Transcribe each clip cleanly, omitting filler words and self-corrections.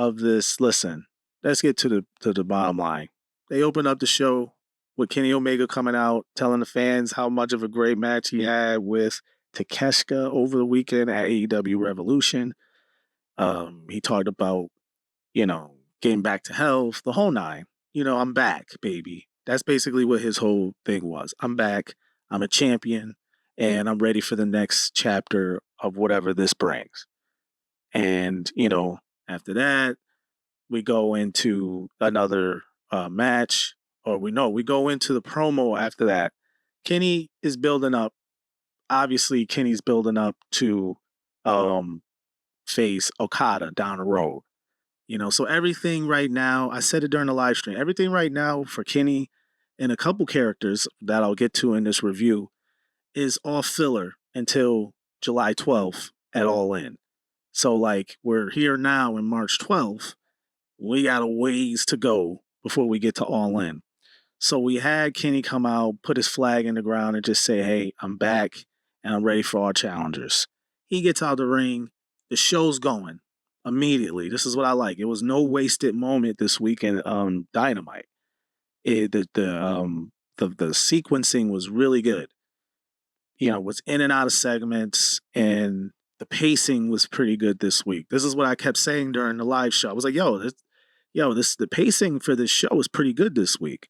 of this. Listen, let's get to the bottom line. They opened up the show with Kenny Omega coming out, telling the fans how much of a great match he had with Takeshita over the weekend at AEW Revolution. He talked about, getting back to health, the whole nine. I'm back, baby. That's basically what his whole thing was. I'm back. I'm a champion, and I'm ready for the next chapter of whatever this brings. And, after that, we go into another match, or we go into the promo after that. Kenny is building up. Obviously, Kenny's building up to face Okada down the road. So everything right now, I said it during the live stream, everything right now for Kenny and a couple characters that I'll get to in this review is all filler until July 12th at All In. So, we're here now in March 12th. We got a ways to go before we get to All In. So we had Kenny come out, put his flag in the ground, and just say, hey, I'm back, and I'm ready for all challengers. He gets out the ring. The show's going immediately. This is what I like. It was no wasted moment this week in Dynamite. The sequencing was really good. Was in and out of segments, and the pacing was pretty good this week. This is what I kept saying during the live show. I was like, the pacing for this show is pretty good this week.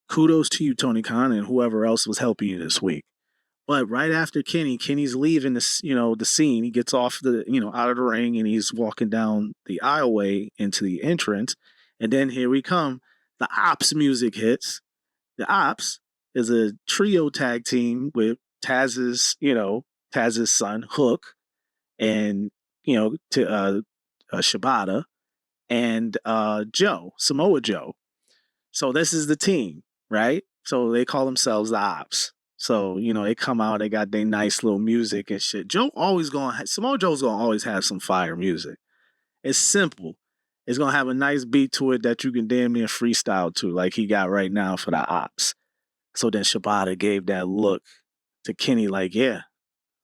Kudos to you, Tony Khan, and whoever else was helping you this week. But right after Kenny's leaving the scene. He gets off out of the ring, and he's walking down the aisleway into the entrance. And then here we come. The Ops music hits. The Ops is a trio tag team with Taz's son Hook, and Shibata, and Samoa Joe. So this is the team, right? So they call themselves the Ops. So, they come out, they got their nice little music and shit. Samoa Joe's gonna always have some fire music. It's simple. It's gonna have a nice beat to it that you can damn near freestyle to, like he got right now for the Ops. So then Shibata gave that look to Kenny like, yeah,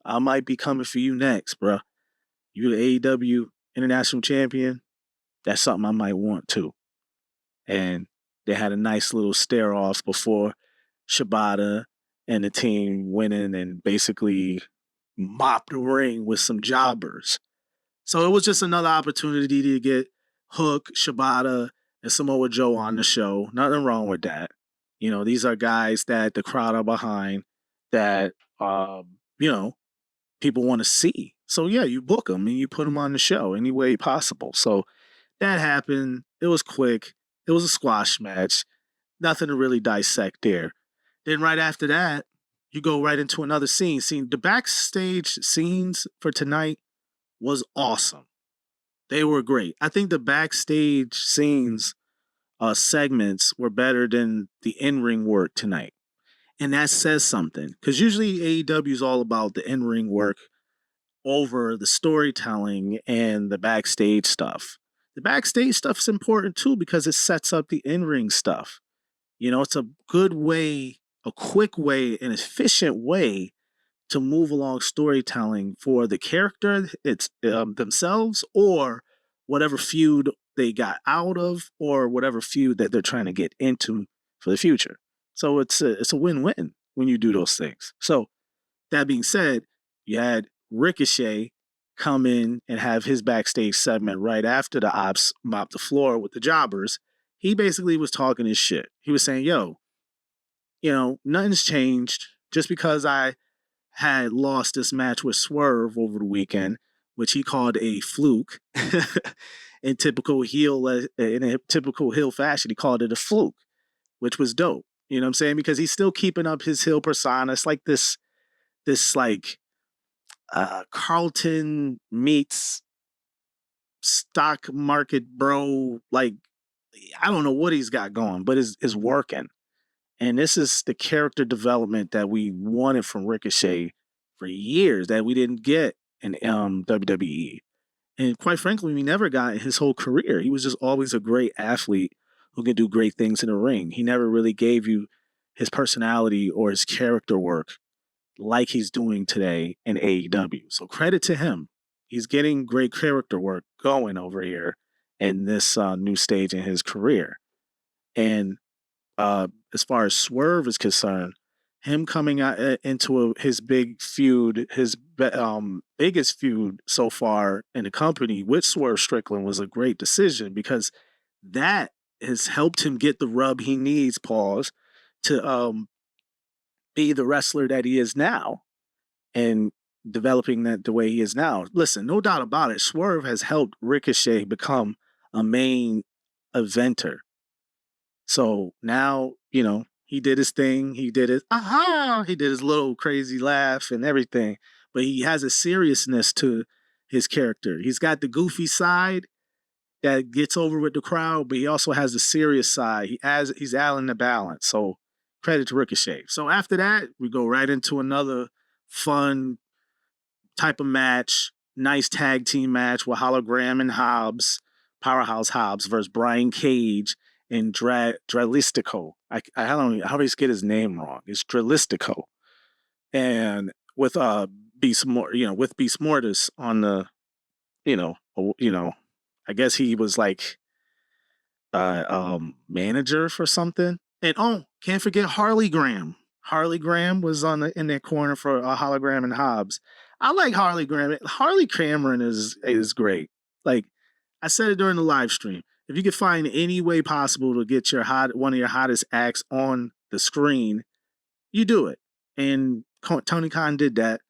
I might be coming for you next, bruh. You the AEW International Champion? That's something I might want too. And they had a nice little stare off before Shibata and the team went in and basically mopped the ring with some jobbers. So it was just another opportunity to get Hook, Shibata, and Samoa Joe on the show. Nothing wrong with that. These are guys that the crowd are behind, that, people want to see. So, yeah, you book them and you put them on the show any way possible. So that happened. It was quick. It was a squash match. Nothing to really dissect there. Then right after that, you go right into another scene. The backstage scenes for tonight was awesome. They were great. I think the backstage scenes segments were better than the in-ring work tonight. And that says something. Because usually AEW is all about the in-ring work over the storytelling and the backstage stuff. The backstage stuff is important too because it sets up the in-ring stuff. It's a good way, a quick way, an efficient way to move along storytelling for the character themselves, or whatever feud they got out of, or whatever feud that they're trying to get into for the future. So it's a win-win when you do those things. So that being said, you had Ricochet come in and have his backstage segment right after the Ops mopped the floor with the jobbers. He basically was talking his shit. He was saying, nothing's changed. Just because I had lost this match with Swerve over the weekend, which he called a fluke, in typical heel fashion, he called it a fluke, which was dope. You know what I'm saying? Because he's still keeping up his heel persona. It's like this Carlton meets stock market bro. Like, I don't know what he's got going, but it's working. And this is the character development that we wanted from Ricochet for years that we didn't get in WWE. And quite frankly, we never got in his whole career. He was just always a great athlete who can do great things in the ring. He never really gave you his personality or his character work like he's doing today in AEW. So credit to him. He's getting great character work going over here in this new stage in his career. And as far as Swerve is concerned, him coming out into his big feud, his biggest feud so far in the company with Swerve Strickland was a great decision because that has helped him get the rub he needs, pause, to be the wrestler that he is now and developing that the way he is now. Listen, no doubt about it, Swerve has helped Ricochet become a main eventer. So now, he did his thing. He did his he did his little crazy laugh and everything. But he has a seriousness to his character. He's got the goofy side that gets over with the crowd, but he also has the serious side. He's adding the balance. So credit to Ricochet. So after that, we go right into another fun type of match, nice tag team match with Hologram and Hobbs, Powerhouse Hobbs versus Brian Cage and Dralistico. I always get his name wrong. It's Dralistico. And with Beast Mortis on the, I guess he was like manager for something. And can't forget Harley Graham. Harley Graham was in that corner for Hologram and Hobbs. I like Harley Graham. Harley Cameron is great. Like I said it during the live stream. If you could find any way possible to get one of your hottest acts on the screen, you do it. And Tony Khan did that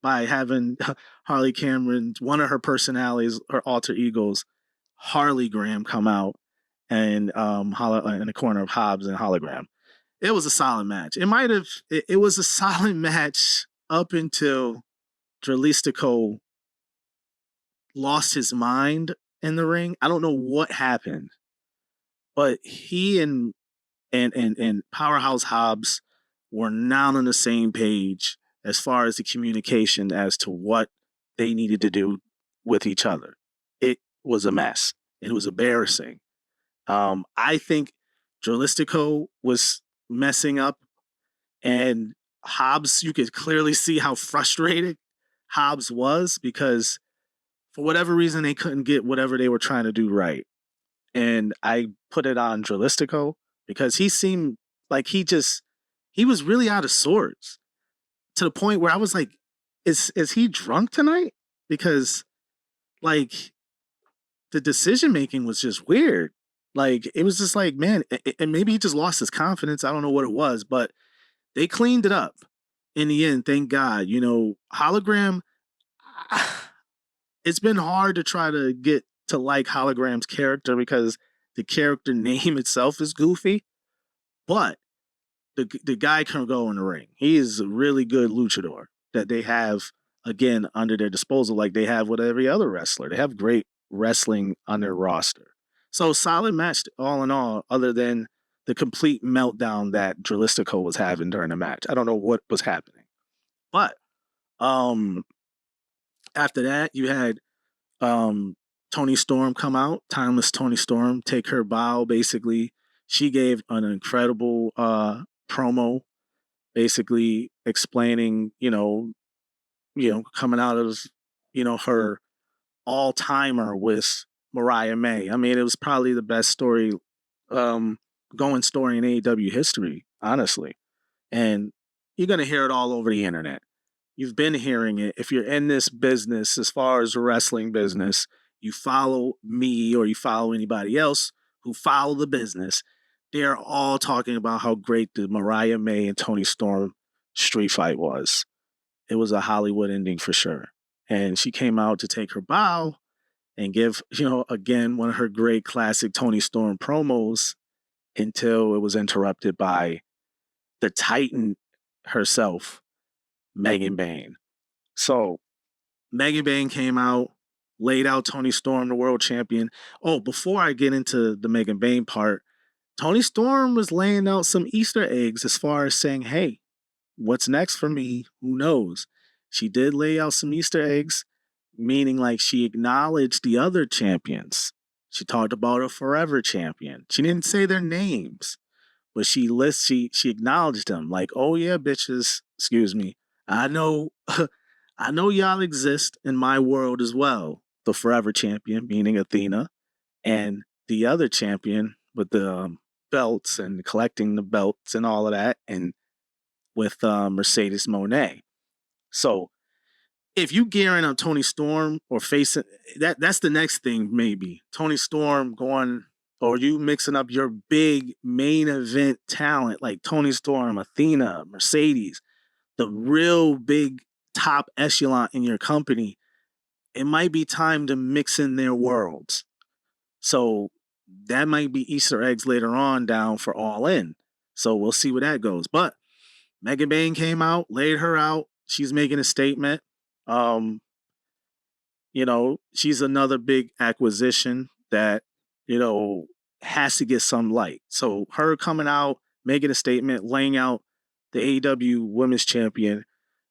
by having Harley Cameron, one of her personalities, her alter egos, Harley Graham, come out and in the corner of Hobbs and Hologram. It was a solid match. It was a solid match up until Dralistico lost his mind in the ring. I don't know what happened, but he and Powerhouse Hobbs were not on the same page as far as the communication as to what they needed to do with each other. It was a mess. It was embarrassing. I think Dralistico was messing up, and Hobbs, you could clearly see how frustrated Hobbs was because for whatever reason they couldn't get whatever they were trying to do right. And I put it on Dralistico because he seemed like he was really out of sorts to the point where I was like, is he drunk tonight? Because like the decision making was just weird. Like it was just like, man, and maybe he just lost his confidence. I don't know what it was, but they cleaned it up in the end. Thank God. Hologram. It's been hard to try to get to like Hologram's character because the character name itself is goofy, but the guy can go in the ring. He is a really good luchador that they have, again, under their disposal, like they have with every other wrestler. They have great wrestling on their roster. So solid match all in all, other than the complete meltdown that Dralistico was having during the match. I don't know what was happening. But after that, you had Toni Storm come out, Timeless Toni Storm, take her bow, basically. She gave an incredible promo, basically explaining, coming out of, her all-timer with Mariah May. I mean, it was probably the best story, going story in AEW history, honestly. And you're going to hear it all over the internet. You've been hearing it. If you're in this business, as far as the wrestling business, you follow me or you follow anybody else who follow the business, they're all talking about how great the Mariah May and Toni Storm street fight was. It was a Hollywood ending for sure. And she came out to take her bow and give, again, one of her great classic Toni Storm promos until it was interrupted by the Titan herself, Megan Bayne. So Megan Bayne came out, laid out Toni Storm, the world champion. Oh, before I get into the Megan Bayne part, Toni Storm was laying out some Easter eggs as far as saying, hey, what's next for me? Who knows? She did lay out some Easter eggs, meaning like she acknowledged the other champions. She talked about a forever champion. She didn't say their names, but she acknowledged them. Like, oh yeah, bitches, excuse me. I know y'all exist in my world as well. The forever champion, meaning Athena, and the other champion with the belts and collecting the belts and all of that, and with Mercedes Moné. So if you gearing up Tony Storm or facing that's the next thing, maybe Tony Storm going, or you mixing up your big main event talent like Tony Storm, Athena, Mercedes, the real big top echelon in your company. It might be time to mix in their worlds. So that might be Easter eggs later on down for All In. So we'll see where that goes. But Megan Bayne came out, laid her out. She's making a statement. Um, she's another big acquisition that, has to get some light. So her coming out, making a statement, laying out the AEW Women's Champion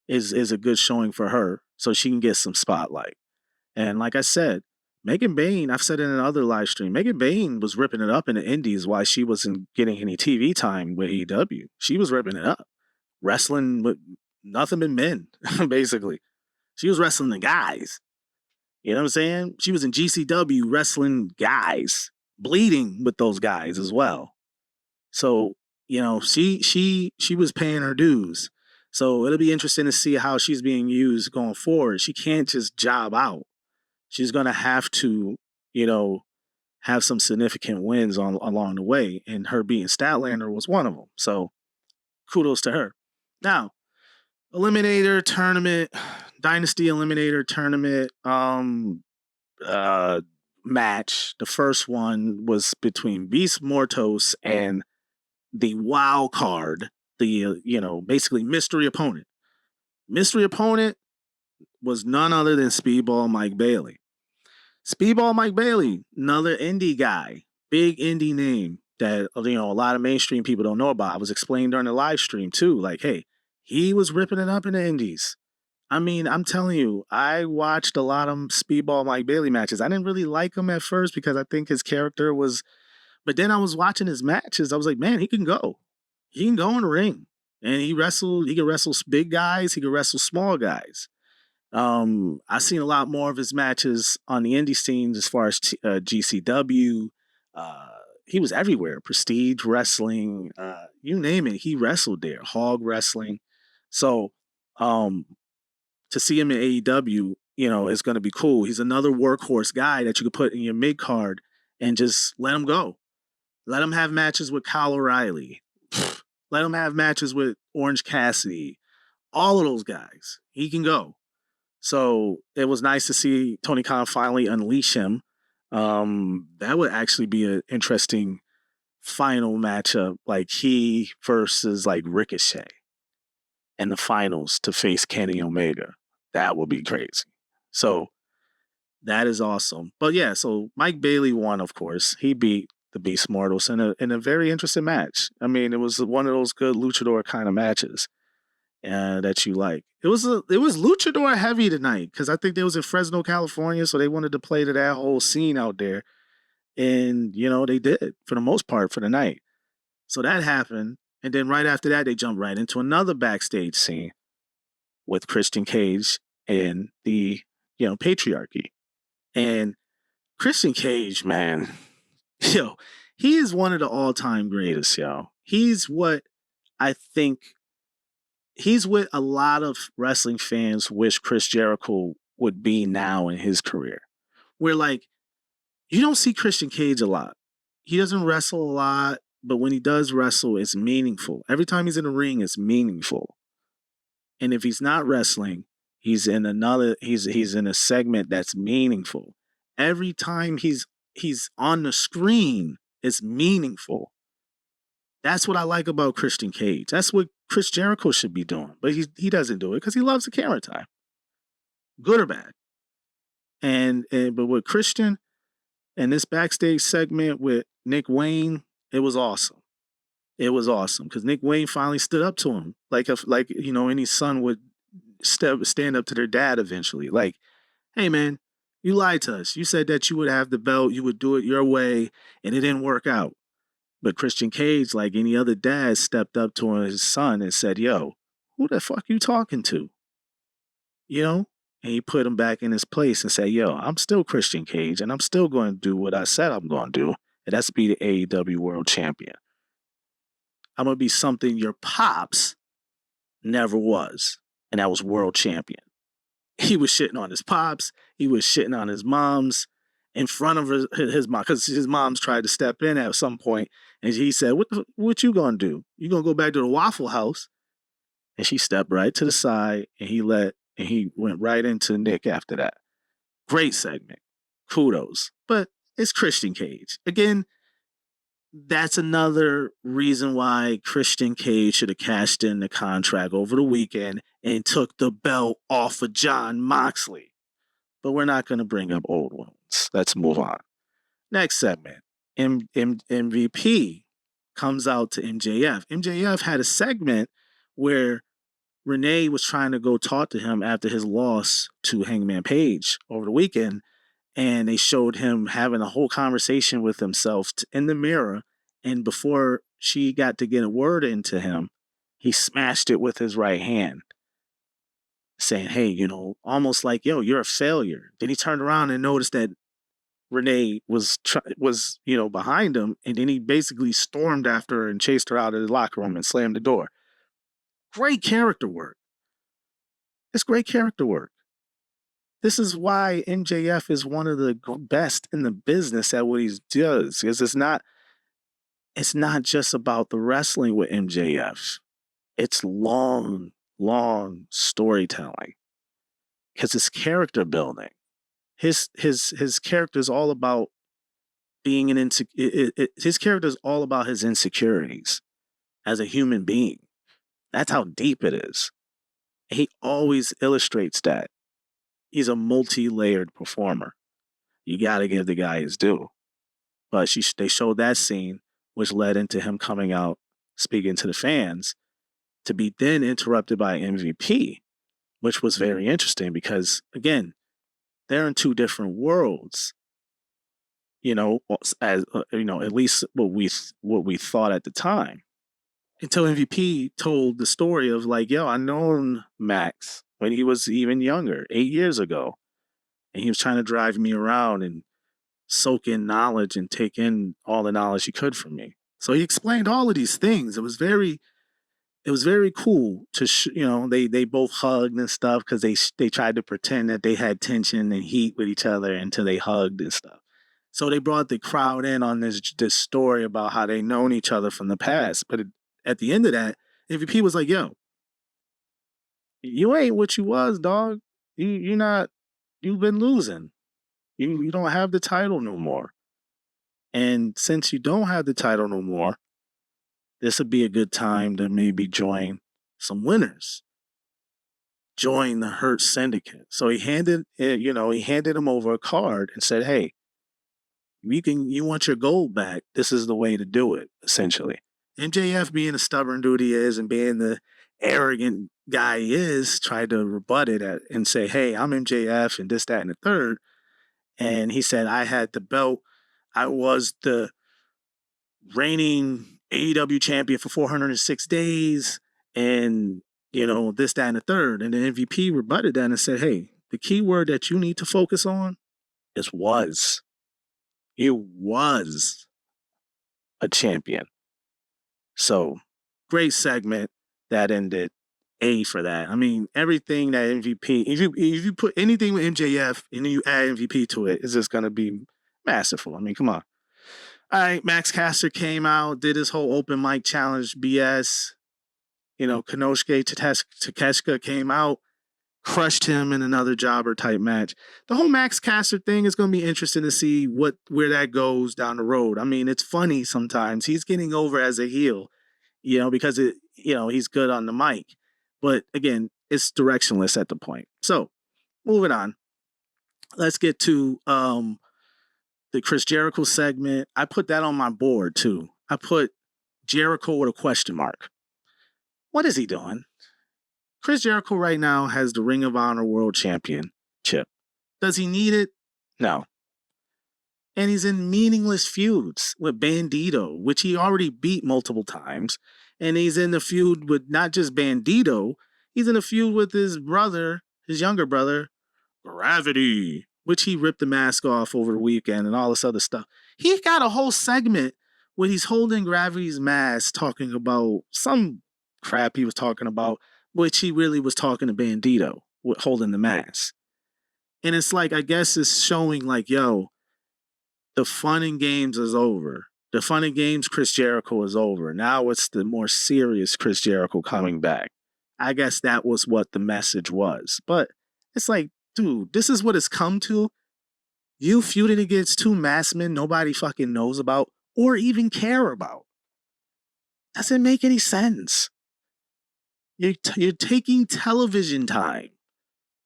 is a good showing for her, so she can get some spotlight. And like I said, Megan Bayne, I've said it in another live stream, Megan Bayne was ripping it up in the indies while she wasn't getting any TV time with AEW. She was ripping it up. Wrestling with nothing but men, basically. She was wrestling the guys. You know what I'm saying? She was in GCW wrestling guys, bleeding with those guys as well. So, she was paying her dues. So it'll be interesting to see how she's being used going forward. She can't just job out. She's going to have to, have some significant wins along the way. And her being Statlander was one of them. So kudos to her. Now, Eliminator tournament, Dynasty Eliminator tournament match. The first one was between Beast Mortos and the wild card, the basically mystery opponent. Mystery opponent was none other than Speedball Mike Bailey. Speedball Mike Bailey, another indie guy, big indie name that a lot of mainstream people don't know about. I was explained during the live stream too, like, hey, he was ripping it up in the indies. I mean, I'm telling you, I watched a lot of Speedball Mike Bailey matches. I didn't really like him at first because I think his character was, but then I was watching his matches. I was like, man, he can go. He can go in the ring. And he can wrestle big guys, he can wrestle small guys. I've seen a lot more of his matches on the indie scenes as far as GCW. He was everywhere. Prestige Wrestling, you name it, he wrestled there. Hog Wrestling. So, to see him in AEW, is going to be cool. He's another workhorse guy that you could put in your mid card and just let him go. Let him have matches with Kyle O'Reilly. Let him have matches with Orange Cassidy. All of those guys. He can go. So it was nice to see Tony Khan finally unleash him. That would actually be an interesting final matchup, like he versus like Ricochet in the finals to face Kenny Omega. That would be crazy. So that is awesome. But yeah, so Mike Bailey won, of course. He beat the Beast Mortals in a very interesting match. I mean, it was one of those good luchador kind of matches that you like. It was luchador heavy tonight because I think they was in Fresno, California, so they wanted to play to that whole scene out there. And, they did for the most part for the night. So that happened. And then right after that, they jumped right into another backstage scene with Christian Cage and the, patriarchy. And Christian Cage, man, he is one of the all-time greatest, He's what I think, he's what a lot of wrestling fans wish Chris Jericho would be now in his career. Where, like, you don't see Christian Cage a lot. He doesn't wrestle a lot, but when he does wrestle, it's meaningful. Every time he's in the ring, it's meaningful. And if he's not wrestling, he's in a segment that's meaningful. Every time he's on the screen, it's meaningful. That's what I like about Christian Cage. That's what Chris Jericho should be doing. But he doesn't do it because he loves the camera time. Good or bad. But with Christian and this backstage segment with Nick Wayne, it was awesome. It was awesome because Nick Wayne finally stood up to him, like any son would stand up to their dad eventually. Like, hey man, you lied to us. You said that you would have the belt, you would do it your way, and it didn't work out. But Christian Cage, like any other dad, stepped up to his son and said, "Yo, who the fuck you talking to? and he put him back in his place and said, yo, I'm still Christian Cage, and I'm still going to do what I said I'm going to do, and that's be the AEW World Champion. I'm going to be something your pops never was, and that was World Champion. He was shitting on his pops. He was shitting on his moms in front of his mom, because his mom's tried to step in at some point, and he said, what you going to do? You going to go back to the Waffle House? And she stepped right to the side, and he went right into Nick after that. Great segment. Kudos. But it's Christian Cage. Again, that's another reason why Christian Cage should have cashed in the contract over the weekend and took the belt off of Jon Moxley. But we're not going to bring up old wounds. Let's move on. Next segment. MVP comes out to MJF. MJF had a segment where Renee was trying to go talk to him after his loss to Hangman Page over the weekend, and they showed him having a whole conversation with himself in the mirror, and before she got to get a word into him, he smashed it with his right hand, saying, hey, almost like, yo, you're a failure. Then he turned around and noticed that Renee was behind him, and then he basically stormed after her and chased her out of the locker room and slammed the door. Great character work. It's great character work. This is why MJF is one of the best in the business at what he does. Because it's not just about the wrestling with MJF. It's long storytelling. Because it's character building. His character is all about being his character is all about his insecurities as a human being. That's how deep it is. He always illustrates that. He's a multi-layered performer. You got to give the guy his due. But they showed that scene, which led into him coming out, speaking to the fans, to be then interrupted by MVP, which was very interesting because, again, they're in two different worlds. At least what we thought at the time. Until MVP told the story of like, yo, I known Max when he was even younger, 8 years ago. And he was trying to drive me around and soak in knowledge and take in all the knowledge he could from me. So he explained all of these things. It was very cool to, they both hugged and stuff because they tried to pretend that they had tension and heat with each other until they hugged and stuff. So they brought the crowd in on this story about how they known each other from the past. But at the end of that, MVP was like, yo, you ain't what you was, dog. You've been losing. You don't have the title no more. And since you don't have the title no more, this would be a good time to maybe join some winners. Join the Hurt Syndicate. So he handed him over a card and said, hey, you want your gold back. This is the way to do it, essentially. MJF, being the stubborn dude he is and being the arrogant guy he is, tried to rebut it and say, hey, I'm MJF and this, that, and the third. And he said, I had the belt. I was the reigning AEW champion for 406 days and, this, that, and the third. And the MVP rebutted that and said, hey, the key word that you need to focus on is was. You was a champion. So, great segment that ended A for that. I mean, everything that MVP, if you put anything with MJF and then you add MVP to it, it's just going to be masterful. I mean, come on. All right, Max Caster came out, did his whole open mic challenge BS. Konosuke Takeshita came out, crushed him in another jobber type match. The whole Max Caster thing is going to be interesting to see where that goes down the road. I mean, it's funny sometimes. He's getting over as a heel, because he's good on the mic. But again, it's directionless at the point. So, moving on. Let's get to the Chris Jericho segment. I put that on my board too. I put Jericho with a question mark. What is he doing? Chris Jericho right now has the Ring of Honor World Championship. Does he need it? No. And he's in meaningless feuds with Bandito, which he already beat multiple times. And he's in the feud with not just Bandito, he's in a feud with his brother, his younger brother, gravity, which he ripped the mask off over the weekend and all this other stuff. He got a whole segment where he's holding Gravity's mask, talking about some crap he was talking about, which he really was talking to Bandito with holding the mask. And it's like, I guess it's showing like, yo, the fun and games is over. The fun and games Chris Jericho is over. Now it's the more serious Chris Jericho coming back. I guess that was what the message was. But it's like, dude, this is what it's come to. You feuding against two masked men nobody fucking knows about or even care about. Doesn't make any sense. You're taking television time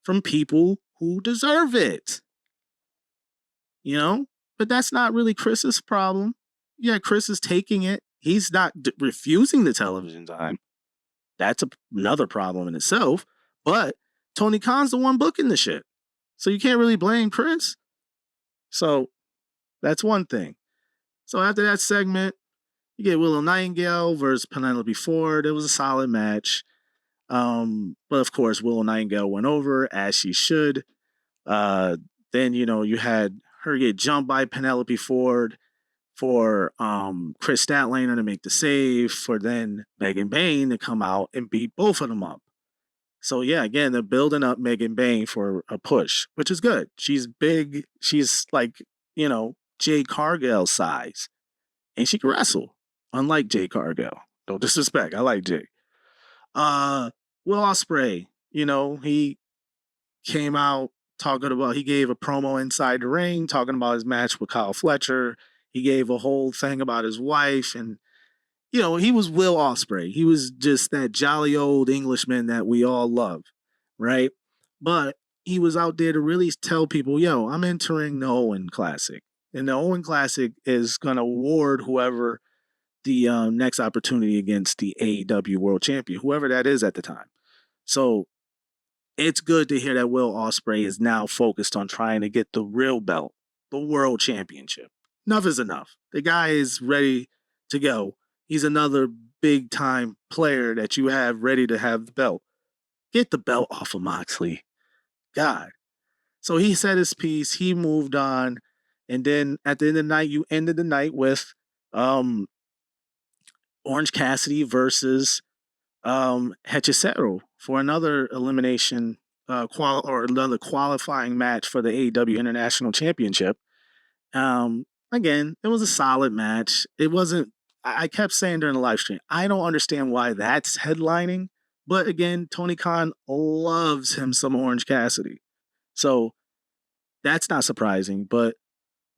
from people who deserve it. You know? But that's not really Chris's problem. Yeah, Chris is taking it. He's not refusing the television time. That's another problem in itself. But Tony Khan's the one booking the shit. So you can't really blame Chris. So that's one thing. So after that segment, you get Willow Nightingale versus Penelope Ford. It was a solid match. But of course, Willow Nightingale went over, as she should. Then, you had her get jumped by Penelope Ford for Chris Statlander to make the save, for then Megan Bayne to come out and beat both of them up. So yeah, again, they're building up Megan Bayne for a push, which is good. She's big. She's like, Jade Cargill size. And she can wrestle, unlike Jade Cargill. Don't disrespect. I like Jade. Will Ospreay, he came out talking about, he gave a promo inside the ring, talking about his match with Kyle Fletcher. He gave a whole thing about his wife, and he was Will Ospreay. He was just that jolly old Englishman that we all love, right? But he was out there to really tell people, yo, I'm entering the Owen Classic. And the Owen Classic is going to award whoever the next opportunity against the AEW World Champion, whoever that is at the time. So it's good to hear that Will Ospreay is now focused on trying to get the real belt, the World Championship. Enough is enough. The guy is ready to go. He's another big time player that you have ready to have the belt. Get the belt off of Moxley. God. So he said his piece. He moved on. And then at the end of the night, you ended the night with Orange Cassidy versus Hechicero for another elimination or another qualifying match for the AEW International Championship. Again, it was a solid match. It wasn't, I kept saying during the live stream, I don't understand why that's headlining. But again, Tony Khan loves him some Orange Cassidy. So that's not surprising, but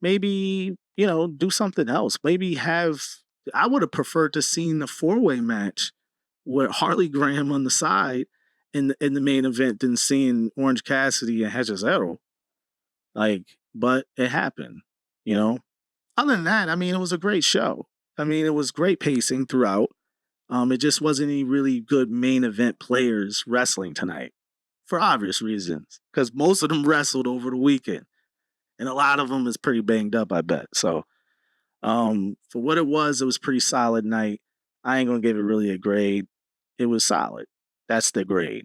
maybe, do something else. Maybe I would have preferred to seen the 4-way match with Harley Graham on the side in the main event than seeing Orange Cassidy and Hechicero. But it happened, Other than that, it was a great show. It was great pacing throughout. It just wasn't any really good main event players wrestling tonight for obvious reasons, because most of them wrestled over the weekend. And a lot of them is pretty banged up, I bet. So for what it was pretty solid night. I ain't going to give it really a grade. It was solid. That's the grade.